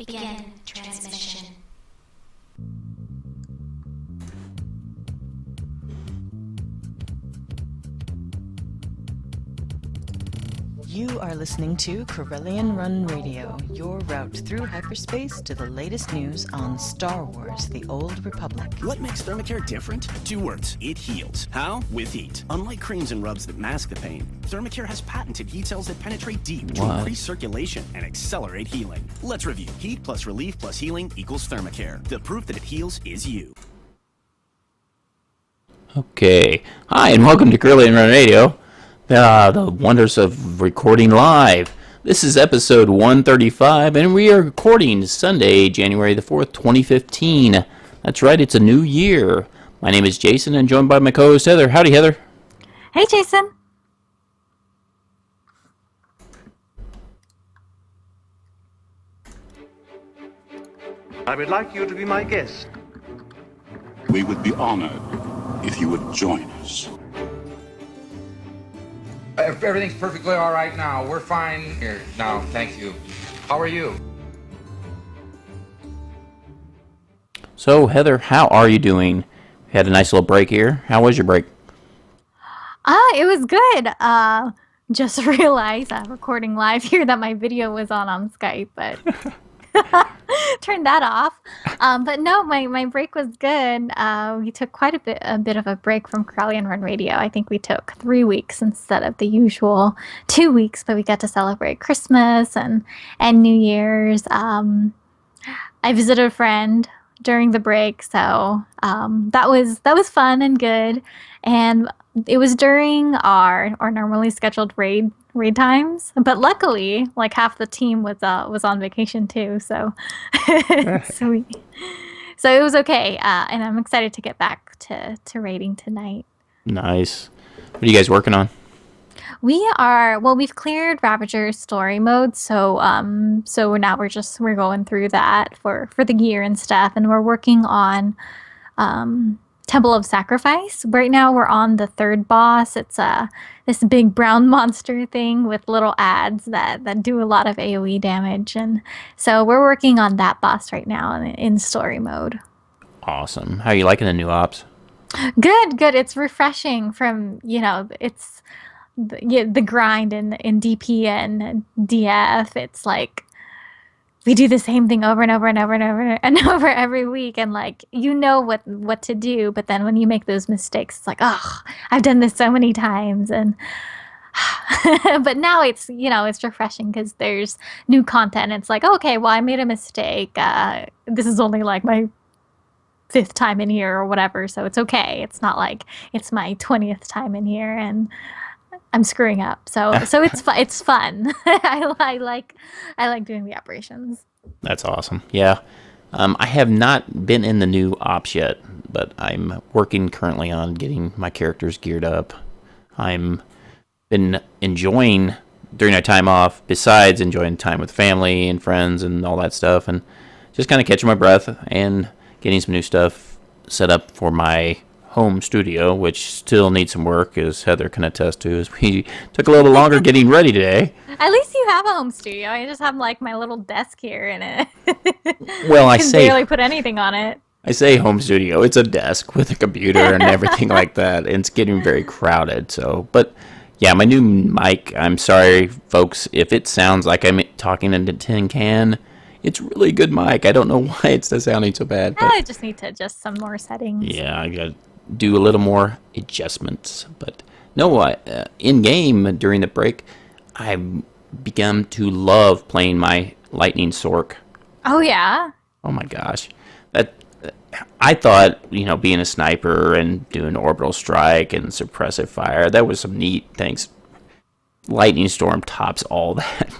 Begin transmission. You are listening to Corellian Run Radio, your route through hyperspace to the latest news on Star Wars: The Old Republic. What makes Thermacare different? 2 words. It heals. How? With heat. Unlike creams and rubs that mask the pain, Thermacare has patented heat cells that penetrate deep to increase circulation and accelerate healing. Let's review. Heat plus relief plus healing equals Thermacare. The proof that it heals is you. Okay. Hi, and welcome to Corellian Run Radio. The wonders of recording live. This is episode 135, and we are recording Sunday, January the 4th, 2015. That's right, it's a new year. My name is Jason, and joined by my co-host Heather. Howdy, Heather. Hey, Jason. I would like you to be my guest. We would be honored if you would join us. Everything's perfectly all right now. We're fine here now. Thank you. How are you? So, Heather, how are you doing? We had a nice little break here. How was your break? It was good. Just realized recording live here that my video was on Skype, but turned that off. But no, my break was good. We took quite a bit of a break from Corellian Run Radio. I think we took 3 weeks instead of the usual 2 weeks, but we got to celebrate Christmas and New Year's. I visited a friend during the break, so that was fun and good. And it was during our normally scheduled raid times, but luckily, like half the team was on vacation too, so so it was okay. And I'm excited to get back to raiding tonight. Nice. What are you guys working on? We've cleared Ravager's story mode, so we're going through that for the gear and stuff, and we're working on Temple of Sacrifice. Right now we're on the third boss. It's this big brown monster thing with little adds that do a lot of AoE damage, and so we're working on that boss right now in story mode. Awesome. How are you liking the new ops? Good. It's refreshing from, it's the grind in DP and DF. It's like we do the same thing over and over and over and over and over every week, and like what to do, but then when you make those mistakes, it's like, oh, I've done this so many times, and but now it's it's refreshing because there's new content. It's like, okay, well, I made a mistake. This is only like my 5th time in here or whatever, so it's okay. It's not like it's my 20th time in here and I'm screwing up, so it's fun. I like doing the operations. That's awesome. Yeah, I have not been in the new ops yet, but I'm working currently on getting my characters geared up. I'm been enjoying during our time off, besides enjoying time with family and friends and all that stuff, and just kind of catching my breath and getting some new stuff set up for my home studio, which still needs some work, as Heather can attest to, as we took a little longer getting ready today. At least you have a home studio. I just have like my little desk here in it. Well, I can say barely put anything on it. I say home studio. It's a desk with a computer and everything like that. And it's getting very crowded. So, but yeah, my new mic. I'm sorry, folks, if it sounds like I'm talking into tin can. It's really a good mic. I don't know why it's sounding so bad. But I just need to adjust some more settings. Yeah, I got do a little more adjustments, but no, in game during the break, I've begun to love playing my lightning sork. Oh yeah. Oh my gosh, that I thought, being a sniper and doing orbital strike and suppressive fire, that was some neat things. Lightning storm tops all that.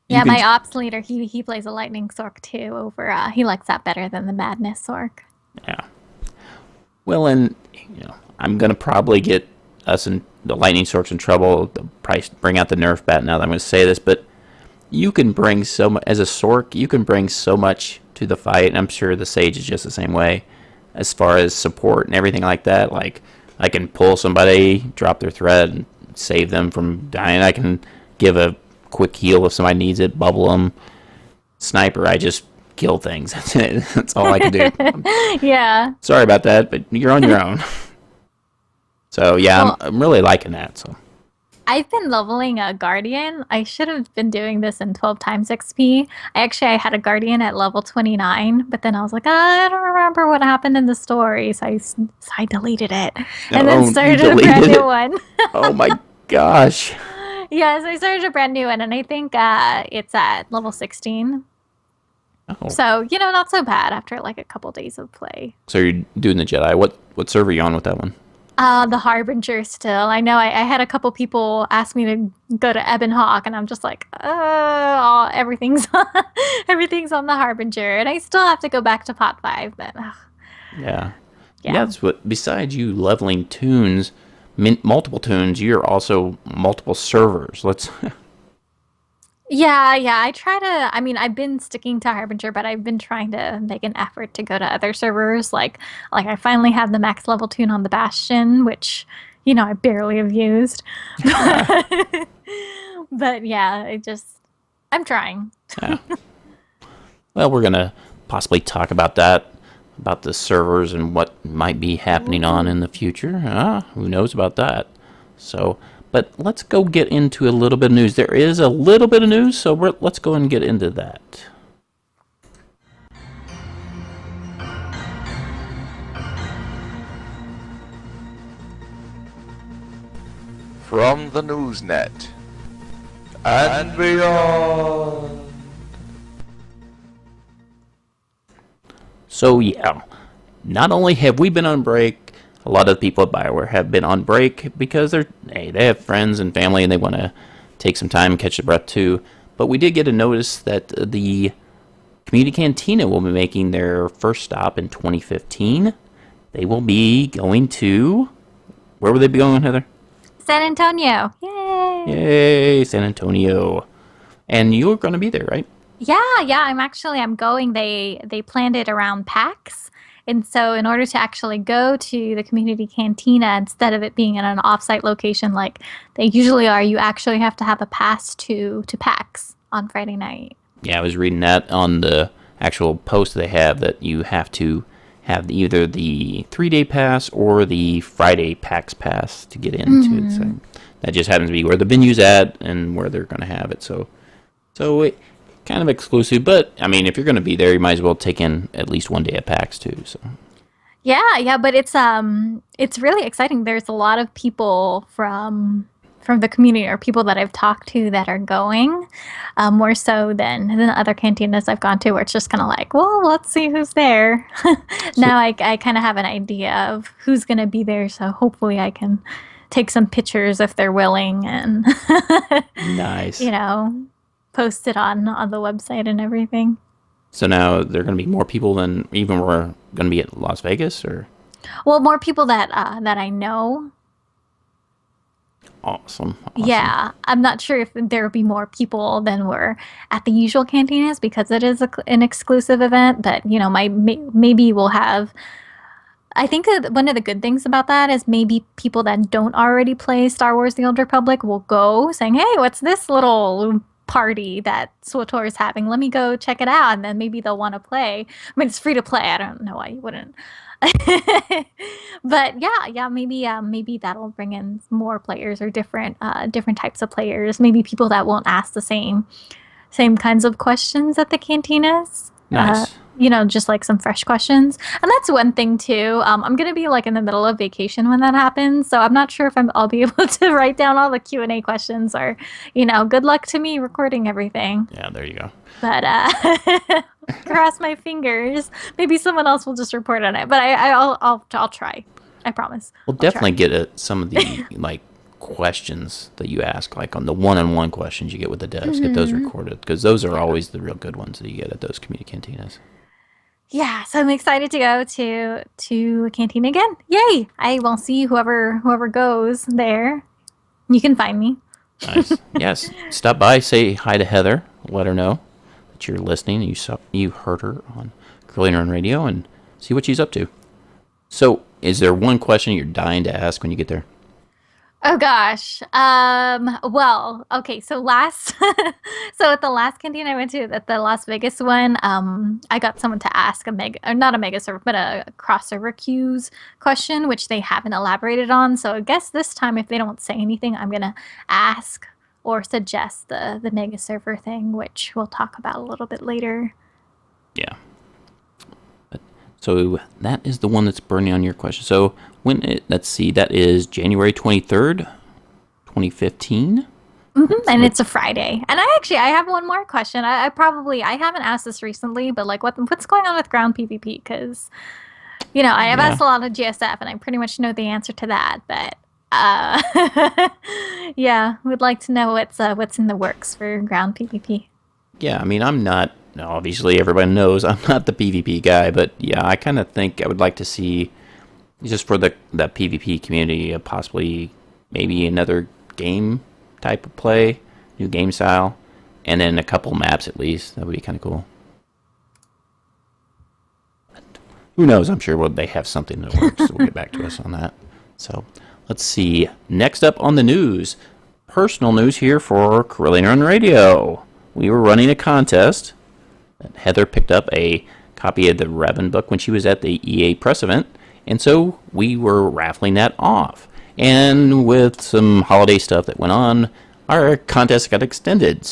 Yeah, my ops leader, he plays a lightning sork too. He likes that better than the madness sork. Yeah. Well, and I'm gonna probably get us and the lightning sorks in trouble. They'll probably bring out the Nerf bat now that I'm gonna say this, but you can bring so much as a sork. You can bring so much to the fight, and I'm sure the Sage is just the same way, as far as support and everything like that. Like I can pull somebody, drop their threat, and save them from dying. I can give a quick heal if somebody needs it, bubble them. sniper. I just kill things. That's it. That's all I can do. Yeah. Sorry about that, but you're on your own. So yeah, Well, I'm really liking that. So I've been leveling a guardian. I should have been doing this in 12 times XP. I had a guardian at level 29, but then I was like, I don't remember what happened in the story, so I deleted it and then you started a brand deleted new it? one. Oh my gosh. Yeah, so I started a brand new one, and I think it's at level 16. Oh. So, not so bad after like a couple days of play. So you're doing the Jedi. What server are you on with that one? The Harbinger still. I know I had a couple people ask me to go to Ebon Hawk, and I'm just like, everything's everything's on the Harbinger, and I still have to go back to Pot 5, but Yeah. Yeah. That's what. Besides you leveling tunes, multiple tunes, you're also multiple servers. yeah, I try to. I mean, I've been sticking to Harbinger, but I've been trying to make an effort to go to other servers. Like I finally have the max level tune on the Bastion, which I barely have used. But yeah, I'm trying. Yeah. Well, we're gonna possibly talk about that, about the servers and what might be happening on in the future. Who knows about that? So, but let's go get into a little bit of news. There is a little bit of news, so let's go and get into that. From the Newsnet and beyond. So yeah, not only have we been on break, a lot of the people at BioWare have been on break because they have friends and family and they want to take some time and catch their breath too. But we did get a notice that the Community Cantina will be making their first stop in 2015. They will be going to... Where will they be going, Heather? San Antonio. Yay! Yay, San Antonio. And you're going to be there, right? Yeah, I'm going. They planned it around PAX. And so in order to actually go to the community cantina, instead of it being in an offsite location like they usually are, you actually have to have a pass to PAX on Friday night. Yeah, I was reading that on the actual post they have, that you have to have either the 3-day pass or the Friday PAX pass to get into it. So that just happens to be where the venue's at and where they're going to have it. So it kind of exclusive, but I mean, if you're going to be there, you might as well take in at least one day at PAX too. So Yeah, but it's really exciting. There's a lot of people from the community or people that I've talked to that are going, more so than other cantinas I've gone to, where it's just kind of like, well, let's see who's there. Now I kind of have an idea of who's going to be there, so hopefully I can take some pictures if they're willing and nice. Post it on the website and everything. So now there are going to be more people than even we're going to be at Las Vegas, or? Well, more people that I know. Awesome. Yeah, I'm not sure if there will be more people than were at the usual cantinas because it is an exclusive event. But maybe we'll have. I think that one of the good things about that is maybe people that don't already play Star Wars: The Old Republic will go saying, "Hey, what's this little party that SWTOR is having? Let me go check it out," and then maybe they'll want to play. I mean, it's free to play. I don't know why you wouldn't. But maybe that'll bring in more players or different types of players. Maybe people that won't ask the same kinds of questions at the cantinas. Nice. Just like some fresh questions. And that's one thing too. I'm gonna be like in the middle of vacation when that happens, so I'm not sure if I'll be able to write down all the Q&A questions, or good luck to me recording everything. Yeah, there you go. But cross my fingers. Maybe someone else will just report on it. But I'll try. I promise. We'll definitely get some of the like questions that you ask, like on the one-on-one questions you get with the devs. Get those recorded, because those are always the real good ones that you get at those community cantinas. Yeah, so I'm excited to go to a canteen again. Yay! I will see whoever goes there. You can find me. Nice. Yes. Stop by, say hi to Heather, let her know that you're listening. You heard her on Corellian Run Radio, and see what she's up to. So, is there one question you're dying to ask when you get there? Oh gosh. Well, okay, so last so at the last canteen I went to, at the Las Vegas one, I got someone to ask a mega or not a mega server, but a crossover queues question, which they haven't elaborated on. So I guess this time if they don't say anything, I'm gonna ask or suggest the mega server thing, which we'll talk about a little bit later. Yeah. So that is the one that's burning on your question. So let's see, that is January 23rd, 2015. And it's a Friday. And I have one more question. I haven't asked this recently, but like what's going on with ground PvP? Because I have asked a lot of GSF, and I pretty much know the answer to that. But yeah, would like to know what's in the works for ground PvP. Yeah, I mean, I'm not. Obviously, everybody knows I'm not the PvP guy, but yeah, I kind of think I would like to see, just for the PvP community, possibly maybe another game type of play, new game style, and then a couple maps at least. That would be kind of cool. But who knows? I'm sure they have something that works. So we'll get back to us on that. So let's see. Next up on the news, personal news here for Corellian Run Radio. We were running a contest. Heather picked up a copy of the Revan book when she was at the EA press event, and so we were raffling that off. And with some holiday stuff that went on, our contest got extended.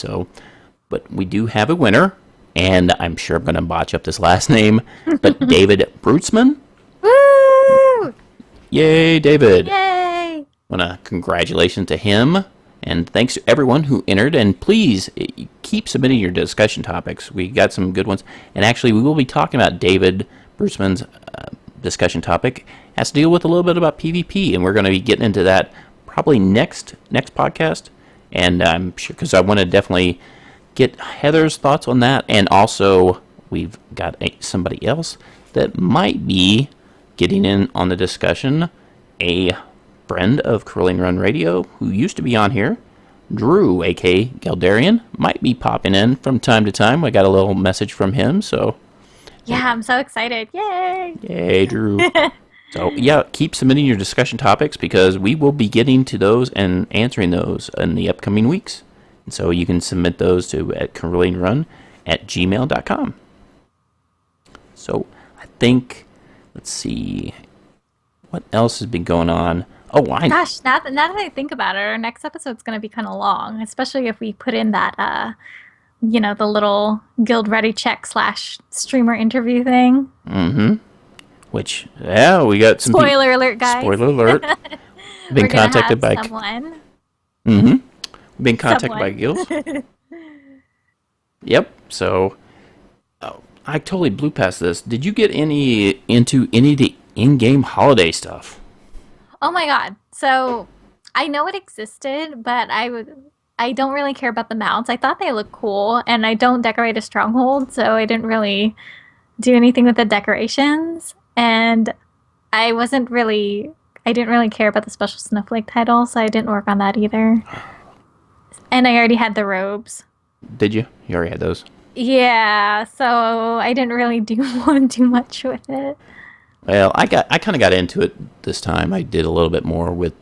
But we do have a winner, and I'm sure I'm going to botch up this last name, but David Brutzman. Woo! Yay, David! Yay! Congratulations to him. And thanks to everyone who entered. And please keep submitting your discussion topics. We got some good ones. And actually, we will be talking about David Bruceman's discussion topic. It has to deal with a little bit about PvP. And we're going to be getting into that probably next podcast. And I'm sure, because I want to definitely get Heather's thoughts on that. And also, we've got somebody else that might be getting in on the discussion. A friend of Corellian Run Radio, who used to be on here, Drew, aka Galdarian, might be popping in from time to time. I got a little message from him, so yeah, I'm so excited! Yay! Yay, Drew! So yeah, keep submitting your discussion topics because we will be getting to those and answering those in the upcoming weeks. And so you can submit those to at CorellianRun@gmail.com. So I think, let's see, what else has been going on? Oh, gosh, now that I think about it, our next episode's going to be kind of long, especially if we put in that, the little guild ready check / streamer interview thing. Mm-hmm. Which, yeah, we got some... Spoiler alert, guys. Spoiler alert. Been contacted by... someone. Mm-hmm. Been contacted by guilds. Yep, so... Oh, I totally blew past this. Did you get into any of the in-game holiday stuff? Oh my god. So I know it existed, but I don't really care about the mounts. I thought they looked cool, and I don't decorate a stronghold, so I didn't really do anything with the decorations. And I didn't really care about the special snowflake title, so I didn't work on that either. And I already had the robes. Did you? You already had those? Yeah, so I didn't really want to do much with it. Well, I kind of got into it this time. I did a little bit more with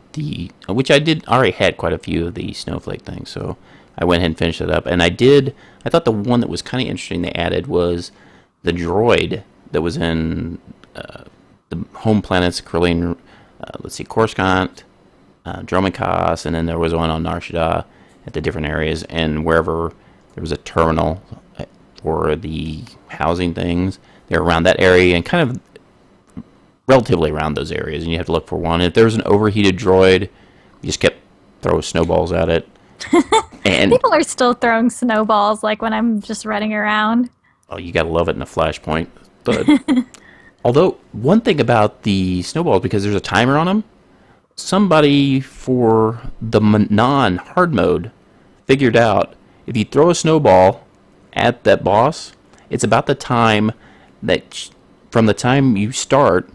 which I already had quite a few of the snowflake things, so I went ahead and finished it up. And I thought the one that was kind of interesting they added was the droid that was in the home planets, Corellian, Coruscant, Dromikas, and then there was one on Nar Shaddaa at the different areas, and wherever there was a terminal for the housing things, they're around that area and kind of relatively around those areas, and you have to look for one. If there was an overheated droid, you just kept throwing snowballs at it. And people are still throwing snowballs, like when I'm just running around. Oh, you gotta love it in a flashpoint. But although one thing about the snowballs, because there's a timer on them, somebody for the non-hard mode figured out if you throw a snowball at that boss, it's about the time that from the time you start.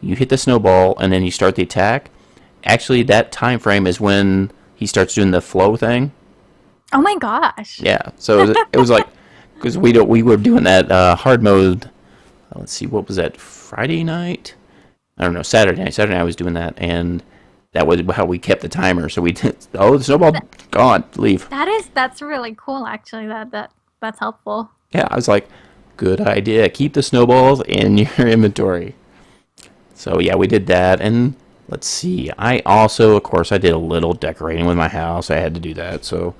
You hit the snowball, and then you start the attack. Actually, that time frame is when he starts doing the flow thing. Oh my gosh! Yeah, so it was like, because we were doing that hard mode. Let's see, what was that? Friday night? I don't know. Saturday night. I was doing that, and that was how we kept the timer. So we did. Oh, the snowball gone. Leave. That's really cool. Actually, that's helpful. Yeah, I was like, good idea. Keep the snowballs in your inventory. So yeah, we did that, and let's see. I also, of course, I did a little decorating with my house. I had to do that, so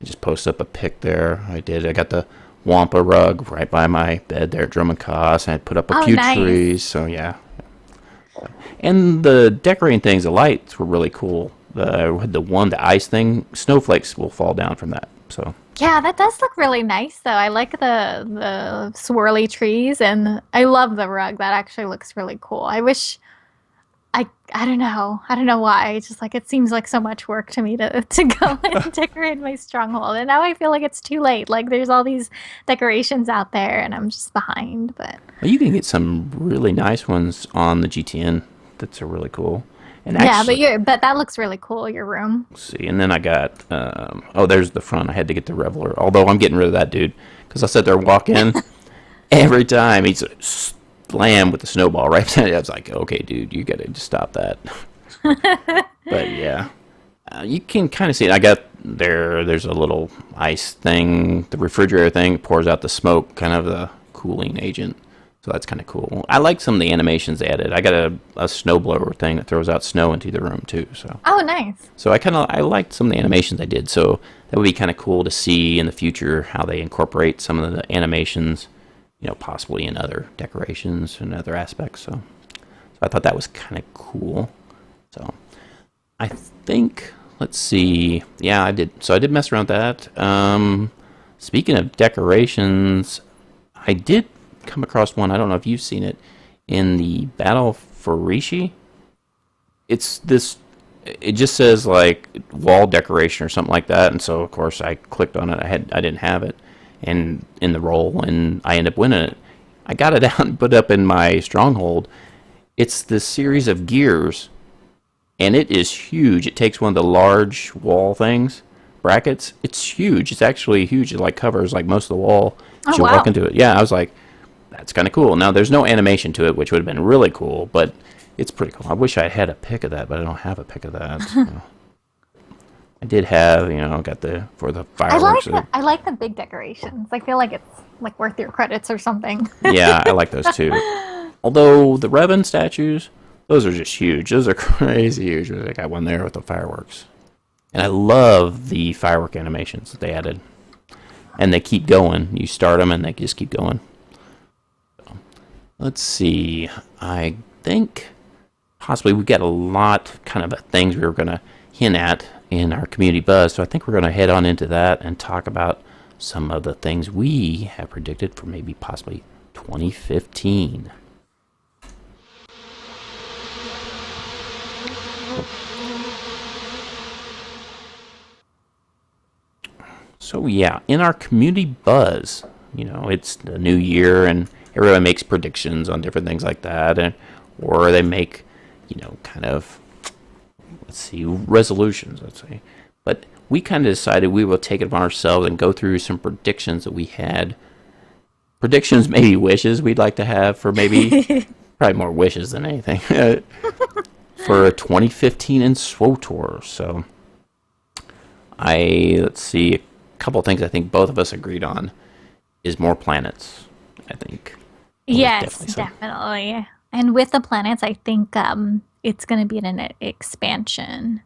I just posted up a pic there. I got the Wampa rug right by my bed there at Drummond Cost. I put up a few trees, so yeah. And the decorating things, the lights were really cool. The ice thing, snowflakes will fall down from that. So yeah, that does look really nice, though. I like the swirly trees, and I love the rug. That actually looks really cool. I wish I don't know why. It's just like it seems like so much work to me to go and decorate my stronghold, and now I feel like it's too late. Like there's all these decorations out there, and I'm just behind. But well, you can get some really nice ones on the GTN. That's really cool. And yeah, actually, but that looks really cool. Your room. See, and then I got there's the front. I had to get the Reveler, although I'm getting rid of that dude because I sit there and walk in every time he's slam with the snowball right there. I was like, okay, dude, you got to just stop that. But yeah, you can kind of see it. I got there's a little ice thing, the refrigerator thing pours out the smoke, kind of the cooling agent. So that's kind of cool. I like some of the animations they added. I got a snowblower thing that throws out snow into the room too. So oh, nice. So I liked some of the animations they did. So that would be kind of cool to see in the future how they incorporate some of the animations, possibly in other decorations and other aspects. So I thought that was kind of cool. So I think, let's see. Yeah, I did. So I did mess around with that. Speaking of decorations, I did come across one. I don't know if you've seen it in the Battle for Rishi. It's this. It just says like wall decoration or something like that, and so of course I clicked on it. I didn't have it, and in the role, and I ended up winning it. I got it out and put it up in my stronghold. It's this series of gears, and it is huge. It takes one of the large wall things, brackets. It's huge. It's actually huge. It like covers like most of the wall as you walk into it. Yeah, I was like, that's kind of cool. Now, there's no animation to it, which would have been really cool, but it's pretty cool. I wish I had a pic of that, but I don't have a pic of that. So. I did have, got for the fireworks. I like the big decorations. I feel like it's like worth your credits or something. Yeah, I like those too. Although the Revan statues, those are just huge. Those are crazy huge. I got one there with the fireworks. And I love the firework animations that they added. And they keep going. You start them and they just keep going. Let's see. I think possibly we got a lot kind of things we were going to hint at in our community buzz. So I think we're going to head on into that and talk about some of the things we have predicted for maybe possibly 2015. So yeah, in our community buzz, it's the new year and everyone makes predictions on different things like that, or they make, kind of, resolutions, let's say. But we kind of decided we will take it upon ourselves and go through some predictions that we had. Predictions, maybe wishes we'd like to have for maybe, probably more wishes than anything, for 2015 in SWTOR. So, let's see, a couple of things I think both of us agreed on is more planets, I think. Yes, definitely. And with the planets, I think it's going to be an expansion.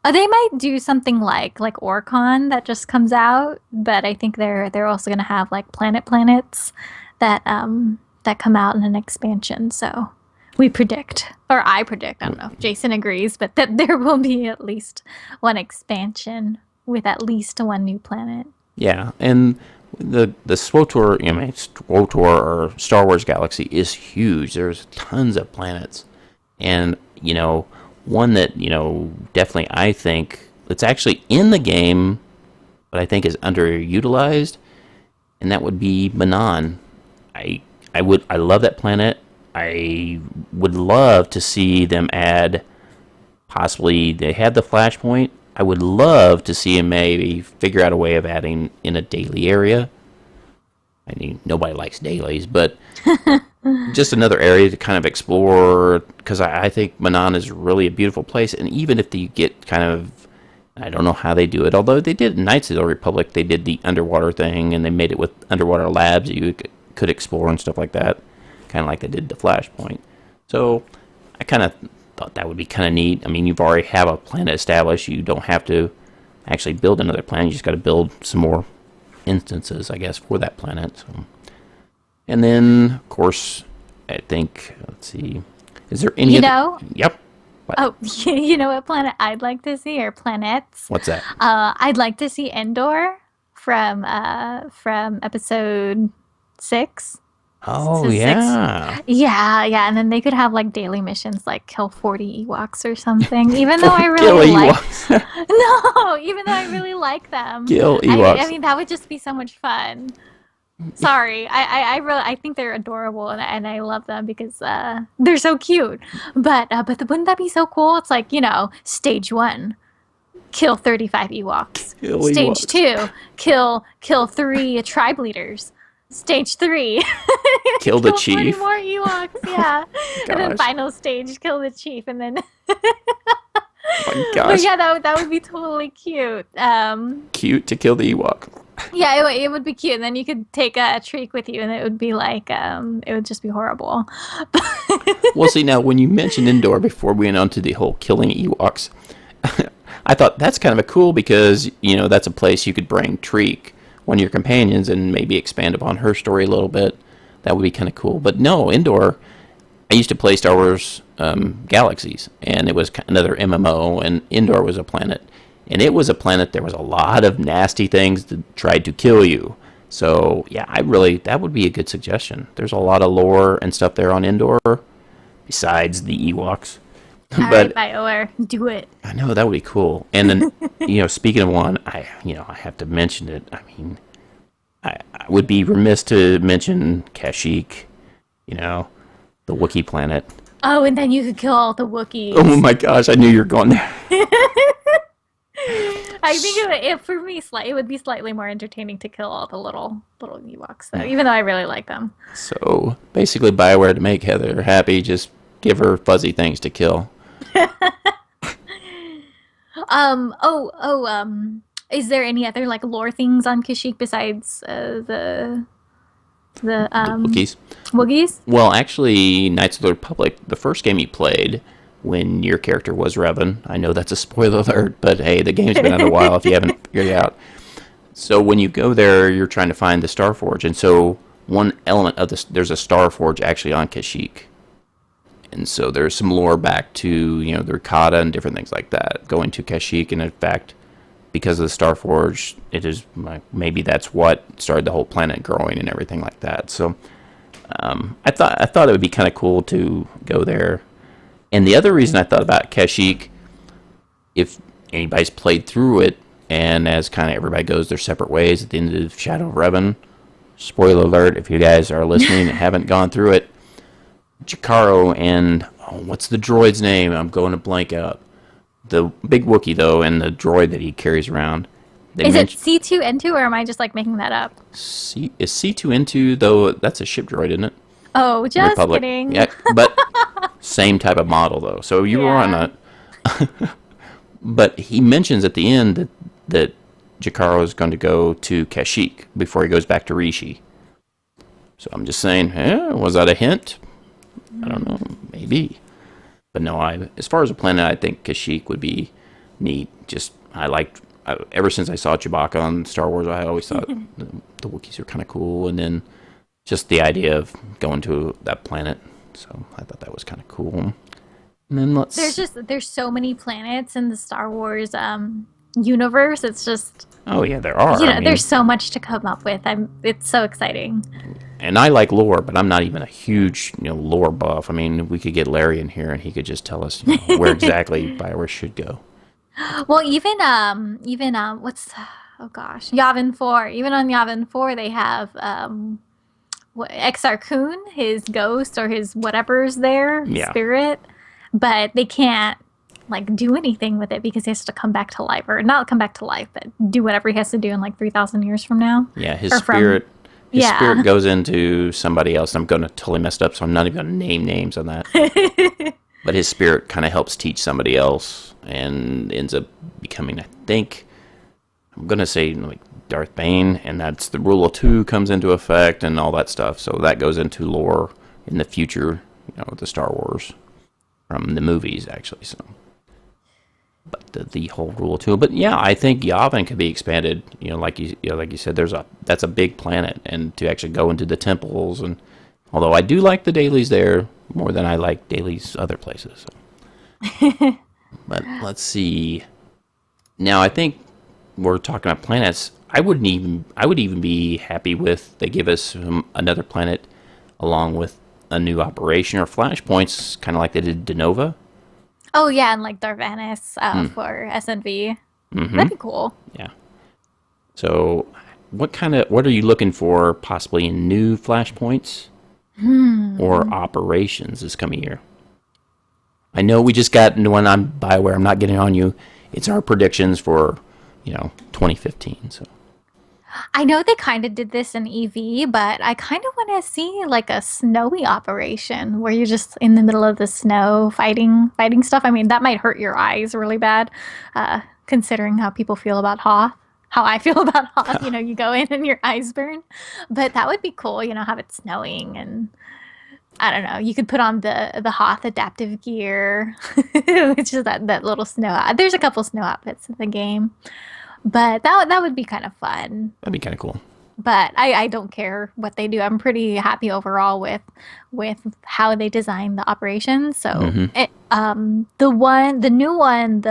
They might do something like Orcon that just comes out, but I think they're also going to have like planets that come out in an expansion. So we predict, or I predict, I don't know if Jason agrees, but that there will be at least one expansion with at least one new planet. Yeah, and the SWTOR, SWTOR or Star Wars Galaxy is huge. There's tons of planets, and one that definitely I think it's actually in the game, but I think is underutilized, and that would be Manon. I love that planet. I would love to see them add. Possibly they had the Flashpoint. I would love to see him maybe figure out a way of adding in a daily area. I mean, nobody likes dailies, but just another area to kind of explore, because I think Manan is really a beautiful place. And even if you get kind of, I don't know how they do it, although they did in Knights of the Old Republic, they did the underwater thing, and they made it with underwater labs that you could explore and stuff like that, kind of like they did the Flashpoint. So I kind of thought that would be kind of neat. I mean, you've already have a planet established. You don't have to actually build another planet. You just got to build some more instances, I guess, for that planet. So. And then, of course, I think, let's see, is there any Yep. What? Oh, you know what planet I'd like to see, or planets? What's that? I'd like to see Endor from episode 6. Oh, yeah. Yeah, and then they could have like daily missions, like kill 40 Ewoks or something. Even though I really even though I really like them. Kill Ewoks. I mean, that would just be so much fun. Sorry, I think they're adorable, and I love them because they're so cute. But wouldn't that be so cool? It's like, stage 1, kill 35 Ewoks. Stage 2, kill 3 tribe leaders. Stage 3, kill the 40 chief. more Ewoks, yeah. And then final stage, kill the chief, and then. Oh my gosh. But yeah, that would be totally cute. Cute to kill the Ewok. Yeah, it would be cute, and then you could take a Treek with you, and it would be like, it would just be horrible. Well, see, now, when you mentioned Endor before we went on to the whole killing Ewoks, I thought that's kind of cool because, that's a place you could bring Treek, one of your companions, and maybe expand upon her story a little bit. That would be kind of cool. But no, Endor, I used to play Star Wars Galaxies, and it was another MMO, and Endor was a planet. And it was a planet, there was a lot of nasty things that tried to kill you. So, yeah, that would be a good suggestion. There's a lot of lore and stuff there on Endor, besides the Ewoks. All right, BioWare, do it. I know, that would be cool. And then, speaking of one, I have to mention it. I mean, I would be remiss to mention Kashyyyk, the Wookiee planet. Oh, and then you could kill all the Wookiees. Oh my gosh, I knew you were going there. I think for me, it would be slightly more entertaining to kill all the little Ewoks, though, even though I really like them. So, basically, BioWare, to make Heather happy, just give her fuzzy things to kill. Is there any other lore things on Kashyyyk besides the Wookiees? Wookiees? Well, actually, Knights of the Republic, the first game you played, when your character was Revan, I know that's a spoiler alert, but hey, the game's been out a while if you haven't figured it out. So when you go there, you're trying to find the Starforge, and so one element of this, there's a Starforge actually on Kashyyyk. And so there's some lore back to, the Ricotta and different things like that, going to Kashyyyk, and in fact, because of the Starforge, it is maybe that's what started the whole planet growing and everything like that. So I thought it would be kind of cool to go there. And the other reason I thought about Kashyyyk, if anybody's played through it, and as kind of everybody goes their separate ways at the end of Shadow of Revan, spoiler alert, if you guys are listening and haven't gone through it, Jakaro and, what's the droid's name? I'm going to blank out. The big Wookiee, though, and the droid that he carries around. Is it C2N2, or am I just making that up? Is C2N2, though, that's a ship droid, isn't it? Oh, just Republic. kidding. Yeah, but same type of model, though. So you were on a... But he mentions at the end that Jakaro is going to go to Kashyyyk before he goes back to Rishi. So I'm just saying, was that a hint? I don't know, maybe. But no, as far as a planet, I think Kashyyyk would be neat. Just, ever since I saw Chewbacca on Star Wars, I always thought the Wookiees were kind of cool. And then just the idea of going to that planet. So I thought that was kind of cool. And then there's so many planets in the Star Wars universe. It's just... Oh, yeah, there are. There's so much to come up with. It's so exciting. And I like lore, but I'm not even a huge, lore buff. I mean, we could get Larry in here, and he could just tell us where exactly BioWare should go. Well, what's... Oh, gosh. Yavin 4. Even on Yavin 4, they have... Exar Kun, his ghost or his whatever's there, spirit, but they can't do anything with it because he has to come back to life, or not come back to life, but do whatever he has to do in 3,000 years from now. Yeah, his spirit His Yeah. spirit goes into somebody else. I'm going to totally messed up, so I'm not even going to name names on that. But his spirit kind of helps teach somebody else and ends up becoming, I think, I'm going to say like Darth Bane, and that's the rule of two comes into effect and all that stuff. So that goes into lore in the future, with the Star Wars from the movies, actually. So, but the whole rule of two. But yeah, I think Yavin could be expanded. Like you said, that's a big planet, and to actually go into the temples, and although I do like the dailies there more than I like dailies other places. So. But let's see. Now I think we're talking about planets. I would even be happy with they give us another planet along with a new operation or flashpoints, kind of like they did Denova. Oh yeah, and like Darvanis for SNV. That'd be cool. Yeah. So, what are you looking for possibly in new flashpoints or operations this coming year? I know we just got one on Bioware. I'm not getting on you. It's our predictions for 2015. So. I know they kind of did this in EV, but I kind of want to see like a snowy operation where you're just in the middle of the snow fighting stuff. I mean, that might hurt your eyes really bad, considering how people feel about Hoth. How I feel about Hoth, you go in and your eyes burn. But that would be cool, have it snowing, and I don't know. You could put on the Hoth adaptive gear, which is that little snow. There's a couple snow outfits in the game. But that would be kind of fun. That'd be kind of cool. But I don't care what they do. I'm pretty happy overall with how they design the operations. So the new one,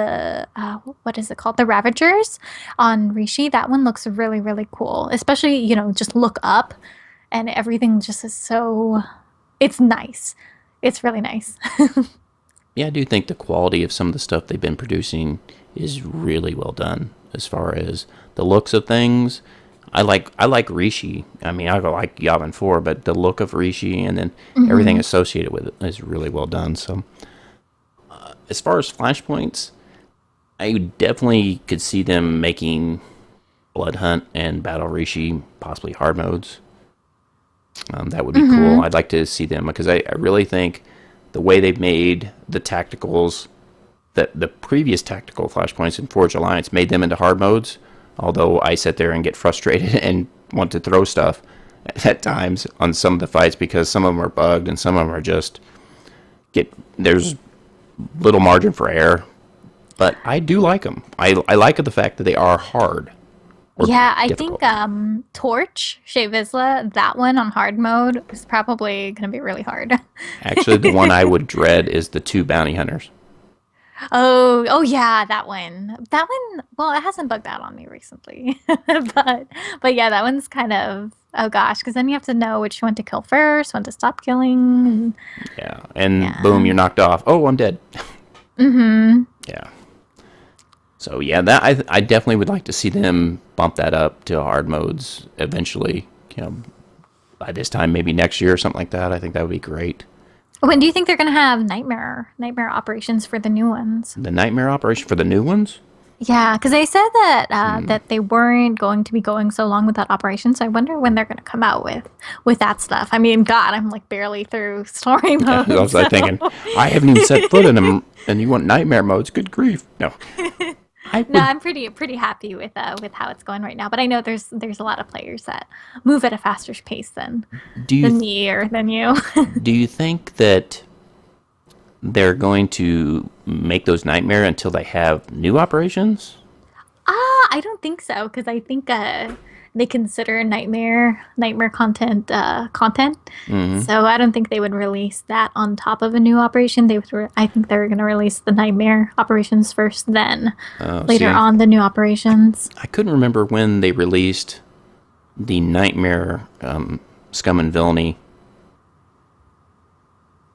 what is it called? The Ravagers on Rishi. That one looks really, really cool. Especially, just look up and everything just is so, it's nice. It's really nice. Yeah, I do think the quality of some of the stuff they've been producing is really well done. As far as the looks of things, I like Rishi. I mean, I like Yavin 4, but the look of Rishi and then everything associated with it is really well done. So, as far as flashpoints, I definitely could see them making Blood Hunt and Battle Rishi possibly hard modes. That would be cool. I'd like to see them because I really think the way they've made the tacticals, the previous tactical flashpoints in Forge Alliance made them into hard modes, although I sit there and get frustrated and want to throw stuff at times on some of the fights because some of them are bugged and some of them are just there's little margin for error. But I do like them. I like the fact that they are hard. Yeah, I difficult. think Torch, Shea Vizsla, that one on hard mode is probably going to be really hard. Actually, the one I would dread is the 2 bounty hunters. Oh yeah, that one. That one, well, it hasn't bugged out on me recently. But yeah, that one's kind of, oh gosh, because then you have to know which one to kill first, when to stop killing. Yeah, and boom, you're knocked off. Oh, I'm dead. Yeah. So yeah, that I definitely would like to see them bump that up to hard modes eventually. By this time, maybe next year or something like that. I think that would be great. When do you think they're going to have nightmare operations for the new ones? The nightmare operation for the new ones? Yeah, because they said that that they weren't going to be going so long with that operation. So I wonder when they're going to come out with that stuff. I mean, God, I'm like barely through story mode. I was like thinking, I haven't even set foot in them, and you want nightmare modes? Good grief! No. I'm pretty happy with how it's going right now. But I know there's a lot of players that move at a faster pace than me or than you. Do you think that they're going to make those nightmare until they have new operations? I don't think so, because I think they consider nightmare content content. So I don't think they would release that on top of a new operation. I think they're going to release the nightmare operations first, then later on the new operations. I couldn't remember when they released the nightmare Scum and Villainy.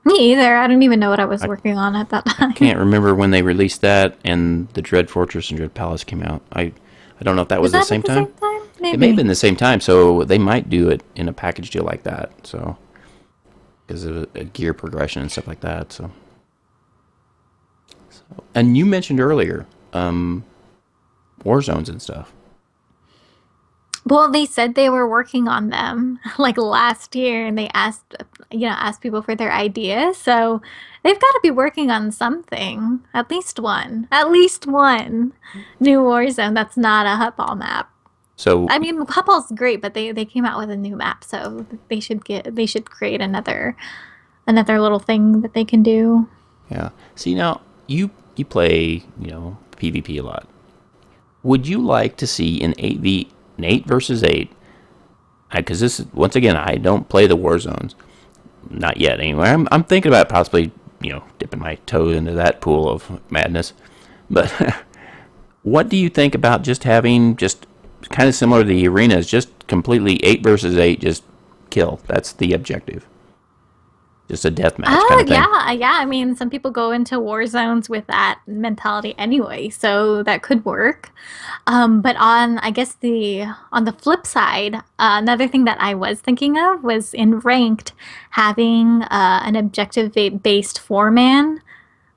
Me either. I don't even know what I was working on at that time. I can't remember when they released that and the Dread Fortress and Dread Palace came out. I don't know if that was the same time. Maybe. It may have been the same time, so they might do it in a package deal like that. So, because of a gear progression and stuff like that. So, and you mentioned earlier, war zones and stuff. Well, they said they were working on them like last year, and they asked people for their ideas. So they've got to be working on something. At least one new Warzone that's not a Hutball map. So I mean, Hutball's great, but they came out with a new map, so they should create another little thing that they can do. yeah. See, now you play PvP a lot. Would you like to see an 8 versus 8? Because this is, once again, I don't play the war zones, not yet. Anyway, I'm thinking about possibly dipping my toe into that pool of madness. But what do you think about just having just kind of similar to the arenas, just completely 8 versus 8, just kill? That's the objective. Just a deathmatch kind of thing. Yeah. I mean, some people go into war zones with that mentality anyway, so that could work. But on the flip side, another thing that I was thinking of was in ranked having an objective-based 4-man.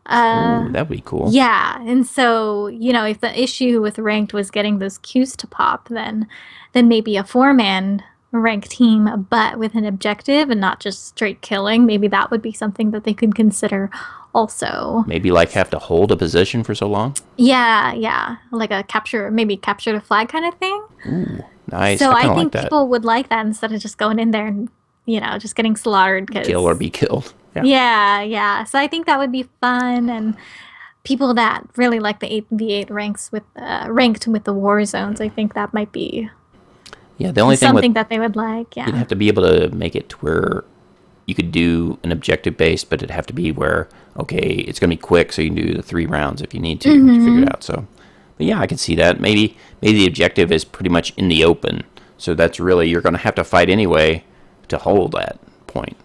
Ooh, that'd be cool. Yeah, and so if the issue with ranked was getting those queues to pop, then maybe a 4-man ranked team, but with an objective and not just straight killing. Maybe that would be something that they could consider also. Maybe like have to hold a position for so long? Yeah. Like a capture the flag kind of thing. Ooh, nice. So I think like people would like that instead of just going in there and, just getting slaughtered. Kill or be killed. Yeah. So I think that would be fun, and people that really like the 8v8 ranked with the war zones, I think that might be the only thing something that they would like. Yeah, you'd have to be able to make it to where you could do an objective base, but it'd have to be where it's going to be quick, so you can do the 3 rounds if you need to. To figure it out. So, but yeah, I can see that. Maybe the objective is pretty much in the open, so that's really you're going to have to fight anyway to hold that point.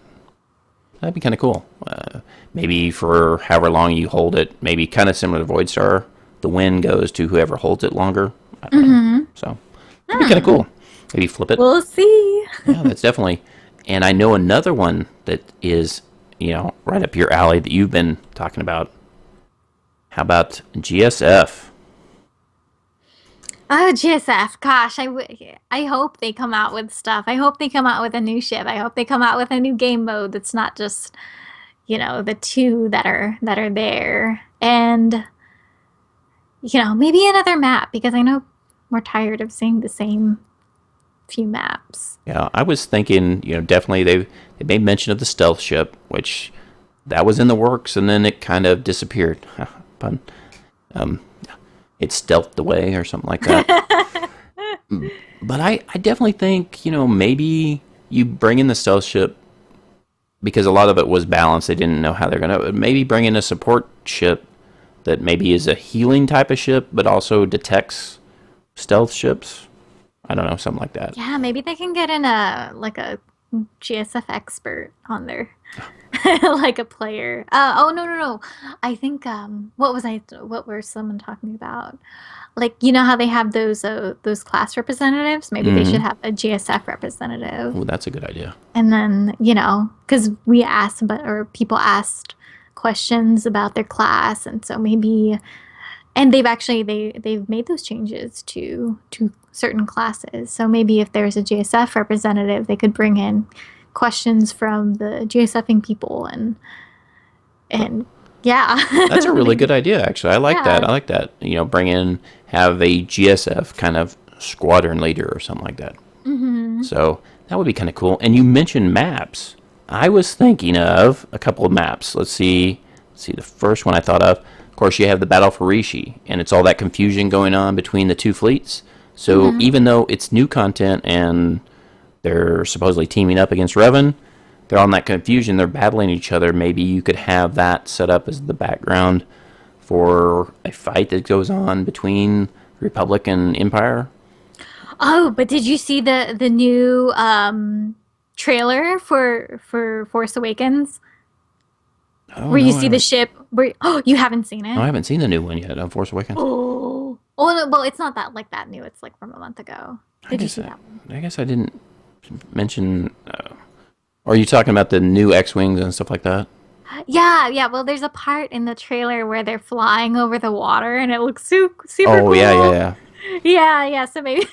That'd be kind of cool. Maybe for however long you hold it, maybe kind of similar to Void Star, the win goes to whoever holds it longer. I don't know. So that'd be kind of cool. Maybe flip it. We'll see. Yeah, that's definitely. And I know another one that is, right up your alley that you've been talking about. How about GSF? Oh, GSF. Gosh, I hope they come out with stuff. I hope they come out with a new ship. I hope they come out with a new game mode that's not just, the 2 that are there. And, maybe another map, because I know we're tired of seeing the same few maps. Yeah, I was thinking, definitely they made mention of the stealth ship, which that was in the works, and then it kind of disappeared. Pun. It stealthed away or something like that. But I definitely think, maybe you bring in the stealth ship, because a lot of it was balanced. They didn't know how they're going to, maybe bring in a support ship that maybe is a healing type of ship, but also detects stealth ships. I don't know, something like that. Yeah, maybe they can get in a GSF expert on there, like a player. No. I think what were someone talking about? Like, how they have those class representatives. Maybe they should have a GSF representative. Oh, that's a good idea. And then because people asked questions about their class, and so maybe. And they've made those changes to certain classes. So maybe if there's a GSF representative, they could bring in questions from the GSFing people and yeah. That's a really good idea, actually. I like that. Have a GSF kind of squadron leader or something like that. Mm-hmm. So that would be kind of cool. And you mentioned maps. I was thinking of a couple of maps. Let's see the first one I thought of. Of course, you have the Battle for Rishi, and it's all that confusion going on between the 2 fleets. So even though it's new content and they're supposedly teaming up against Revan, they're on that confusion. They're battling each other. Maybe you could have that set up as the background for a fight that goes on between Republic and Empire. Oh, but did you see the new trailer for Force Awakens? Where you see the ship. You haven't seen it? No, I haven't seen the new one yet on Force Awakens. Oh no, well, it's not that new. It's like from a month ago. Did you see that one? I guess I didn't mention. Are you talking about the new X-wings and stuff like that? Yeah. Well, there's a part in the trailer where they're flying over the water, and it looks super cool. Yeah. Yeah. So maybe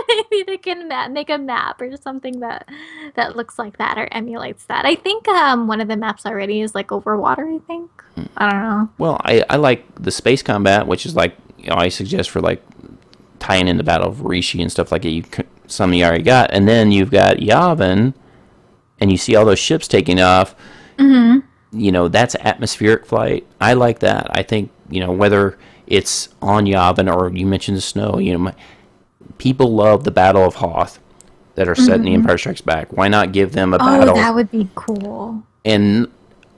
maybe they can make a map or something that looks like that or emulates that. I think one of the maps already is like over water. I think. I don't know. Well, I like the space combat, which is like, I suggest for like tying in the Battle of Rishi and stuff like that. Some you already got, and then you've got Yavin, and you see all those ships taking off. That's atmospheric flight. I like that. I think, whether it's on Yavin or you mentioned the snow, people love the Battle of Hoth that are set in The Empire Strikes Back. Why not give them a battle? Oh, that would be cool. And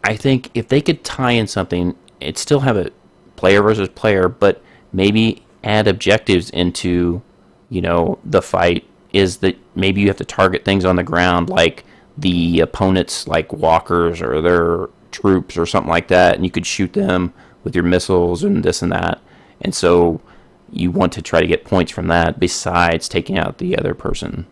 I think if they could tie in something, it'd still have a player versus player, but maybe add objectives into, the fight, is that maybe you have to target things on the ground, like the opponent's like walkers or their troops or something like that, and you could shoot them with your missiles and this and that. And so you want to try to get points from that besides taking out the other person.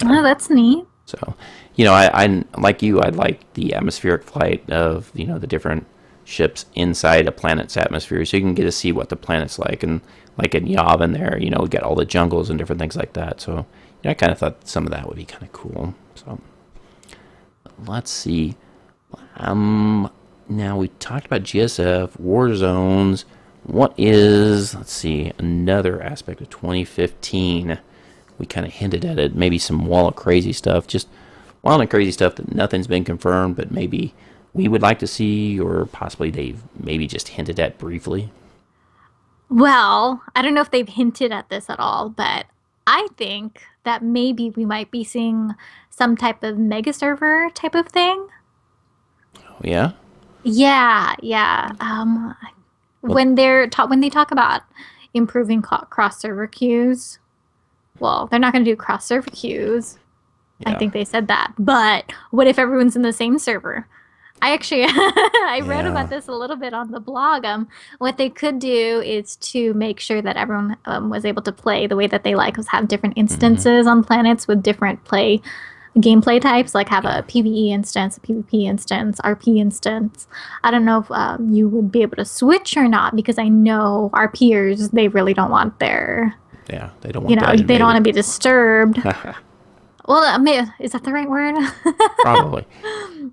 Oh, that's neat. So, I like you, I'd like the atmospheric flight of, the different ships inside a planet's atmosphere, so you can get to see what the planet's like. And like in Yavin there, we get all the jungles and different things like that. So, I kind of thought some of that would be kind of cool. So, let's see. Now we talked about GSF, war zones. What is, let's see, another aspect of 2015? We kind of hinted at it. Maybe some Wall of Crazy stuff. Just wild and crazy stuff that nothing's been confirmed, but maybe we would like to see, or possibly they've maybe just hinted at briefly. Well, I don't know if they've hinted at this at all, but I think that maybe we might be seeing some type of mega server type of thing. Oh, yeah? Yeah. When they talk about improving cross server queues, well, they're not going to do cross server queues. Yeah. I think they said that. But what if everyone's in the same server? I actually I read about this a little bit on the blog. What they could do is to make sure that everyone was able to play the way that they like, was have different instances on planets with different gameplay types, like have a PvE instance, a PvP instance, RP instance. I don't know if you would be able to switch or not, because I know our peers, they really don't want their... Yeah, they don't want that they don't want to be disturbed. Well, is that the right word? Probably.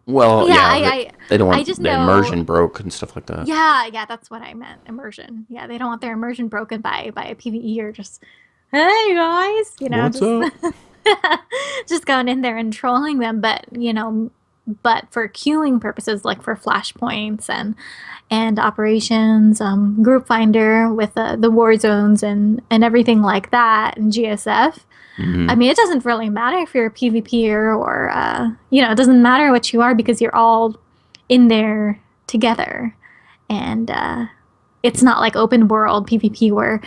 Well, they don't want the immersion broke and stuff like that. Yeah, that's what I meant. Immersion. Yeah, they don't want their immersion broken by a PvE or just, hey guys, What's up? just going in there and trolling them. But but for queuing purposes, like for flashpoints and operations, group finder with the war zones and everything like that, and GSF. I mean, it doesn't really matter if you're a PvPer or, it doesn't matter what you are, because you're all in there together. And it's not like open world PvP where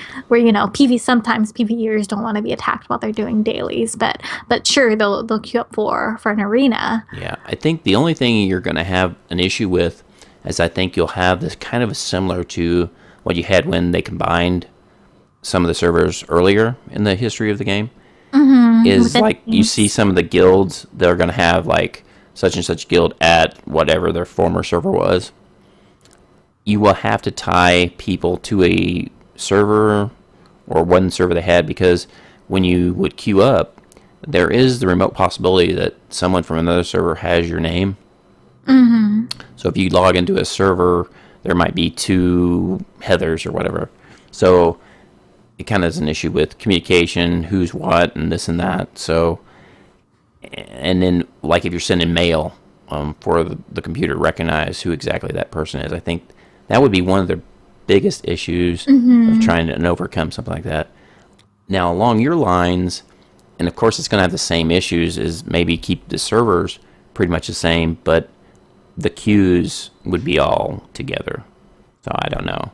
sometimes PvEers don't want to be attacked while they're doing dailies. But sure, they'll queue up for an arena. Yeah, I think the only thing you're going to have an issue with is I think you'll have this kind of similar to what you had when they combined some of the servers earlier in the history of the game. Is like you see some of the guilds, they're going to have like such and such guild at whatever their former server was. You will have to tie people to a server or one server they had, because when you would queue up, there is the remote possibility that someone from another server has your name. So if you log into a server, there might be 2 Heathers or whatever. So it kind of is an issue with communication, who's what, and this and that. So, and then like if you're sending mail for the computer to recognize who exactly that person is, I think that would be one of the biggest issues of trying to overcome something like that. Now, along your lines, and of course it's going to have the same issues, is maybe keep the servers pretty much the same, but the queues would be all together. So I don't know.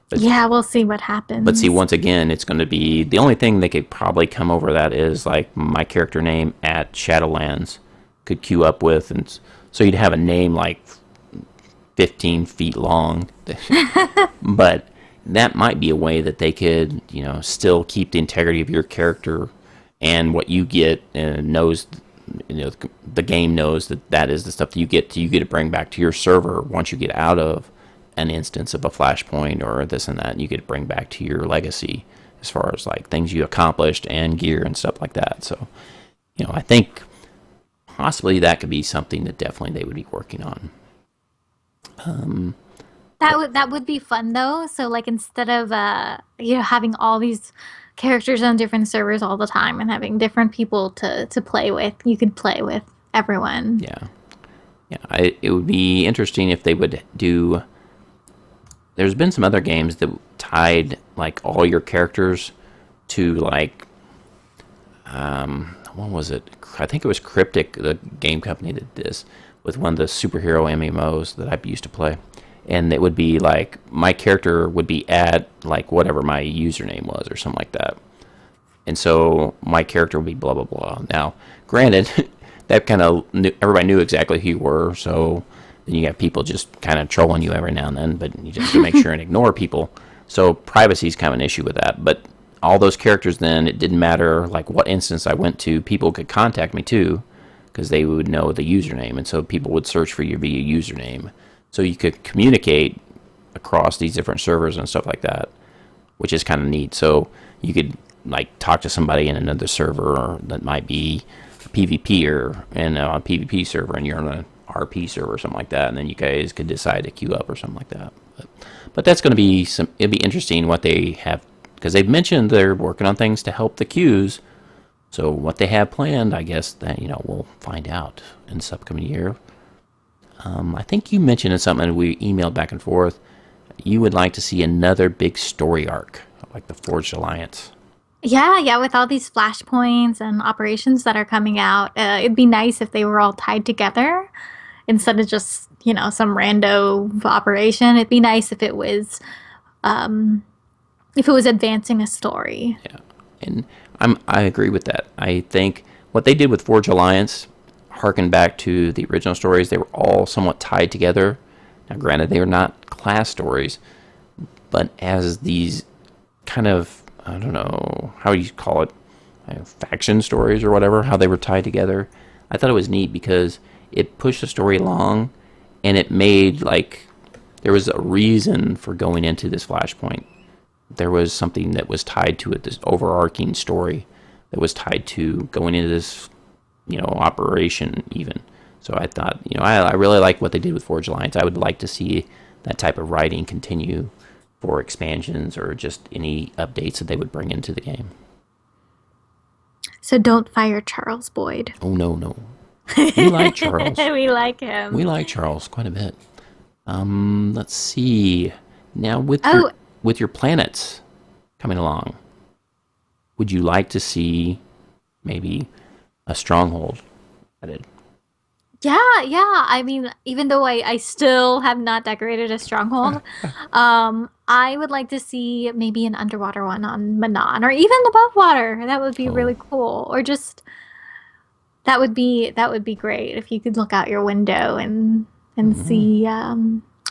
But, yeah, we'll see what happens. But see, once again, it's going to be... The only thing they could probably come over that is, like, my character name at Shadowlands could queue up with. And so you'd have a name, like, 15 feet long. But that might be a way that they could, still keep the integrity of your character and what you get, and knows... the game knows that is the stuff that you get to bring back to your server once you get out of an instance of a flashpoint or this and that, and you get to bring back to your legacy as far as like things you accomplished and gear and stuff like that. So, I think possibly that could be something that definitely they would be working on. That would be fun though. So like instead of having all these characters on different servers all the time and having different people to play with, you could play with everyone. Yeah. It would be interesting if they would do. There's been some other games that tied like all your characters to like, what was it? I think it was Cryptic, the game company that did this with one of the superhero MMOs that I used to play. And it would be like my character would be at like whatever my username was or something like that. And so my character would be blah, blah, blah. Now, granted, that kind of everybody knew exactly who you were. So then you have people just kind of trolling you every now and then, but you just have to make sure and ignore people. So privacy is kind of an issue with that. But all those characters then, it didn't matter like what instance I went to, people could contact me too because they would know the username. And so people would search for you via username. So you could communicate across these different servers and stuff like that, which is kind of neat. So you could like talk to somebody in another server that might be a PvP and a PvP server, and you're on a RP server or something like that, and then you guys could decide to queue up or something like that. But that's going to be it'd be interesting what they have, because they've mentioned they're working on things to help the queues. So what they have planned, I guess that we'll find out in this upcoming year. I think you mentioned in something we emailed back and forth. You would like to see another big story arc, like the Forged Alliance. Yeah, with all these flashpoints and operations that are coming out, it'd be nice if they were all tied together instead of just some rando operation. It'd be nice if it was advancing a story. Yeah, and I agree with that. I think what they did with Forge Alliance harken back to the original stories. They were all somewhat tied together. Now, granted, they were not class stories, but as these kind of, I don't know, how you call it, faction stories or whatever, how they were tied together. I thought it was neat because it pushed the story along, and it made, like, there was a reason for going into this flashpoint. There was something that was tied to it, this overarching story that was tied to going into this operation even. So I thought, I really like what they did with Forge Alliance. I would like to see that type of writing continue for expansions or just any updates that they would bring into the game. So don't fire Charles Boyd. Oh, no. We like Charles. We like him. We like Charles quite a bit. Let's see. Now with your planets coming along, would you like to see maybe a stronghold added? Yeah. I mean, even though I still have not decorated a stronghold, I would like to see maybe an underwater one on Manon, or even above water. That would be really cool. Or just that would be great if you could look out your window and see